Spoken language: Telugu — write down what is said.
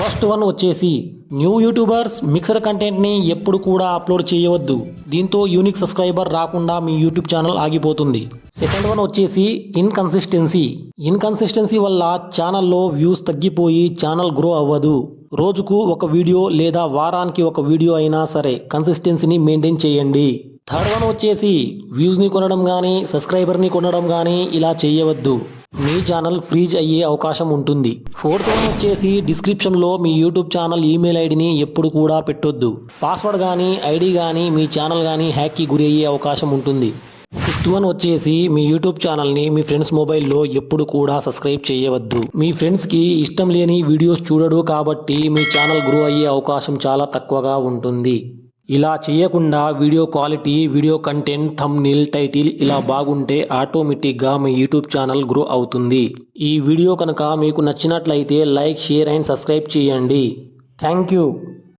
ఫస్ట్ వన్ వచ్చేసి న్యూ యూట్యూబర్స్ మిక్సర్ కంటెంట్ని ఎప్పుడు కూడా అప్లోడ్ చేయవద్దు. దీంతో యూనిక్ సబ్స్క్రైబర్ రాకుండా మీ యూట్యూబ్ ఛానల్ ఆగిపోతుంది. సెకండ్ వన్ వచ్చేసి ఇన్కన్సిస్టెన్సీ వల్ల ఛానల్లో వ్యూస్ తగ్గిపోయి ఛానల్ గ్రో అవ్వదు. రోజుకు ఒక వీడియో లేదా వారానికి ఒక వీడియో అయినా సరే కన్సిస్టెన్సీని మెయింటైన్ చేయండి. థర్డ్ వన్ వచ్చేసి వ్యూస్ని కొనడం కానీ సబ్స్క్రైబర్ని కొనడం కానీ ఇలా చేయవద్దు. మీ ఛానల్ ఫ్రీజ్ అయ్యే అవకాశం ఉంటుంది. ఫోర్త్ వన్ వచ్చేసి డిస్క్రిప్షన్లో మీ యూట్యూబ్ ఛానల్ ఈమెయిల్ ఐడిని ఎప్పుడు కూడా పెట్టొద్దు. పాస్వర్డ్ కానీ ఐడి కానీ మీ ఛానల్ కానీ హ్యాక్కి గురి అయ్యే అవకాశం ఉంటుంది. ఫిఫ్త్ వన్ వచ్చేసి మీ యూట్యూబ్ ఛానల్ని మీ ఫ్రెండ్స్ మొబైల్లో ఎప్పుడు కూడా సబ్స్క్రైబ్ చేయవద్దు. మీ ఫ్రెండ్స్కి ఇష్టం లేని వీడియోస్ చూడడు కాబట్టి మీ ఛానల్ గ్రో అయ్యే అవకాశం చాలా తక్కువగా ఉంటుంది. ఇలా చేయకుండా video quality, video content, thumbnail, title ఇలా బాగుంటే ఆటోమేటిక్గా మీ యూట్యూబ్ ఛానల్ గ్రో అవుతుంది. ఈ వీడియో కనుక మీకు నచ్చినట్లయితే లైక్, షేర్ అండ్ సబ్స్క్రైబ్ చేయండి. Thank you.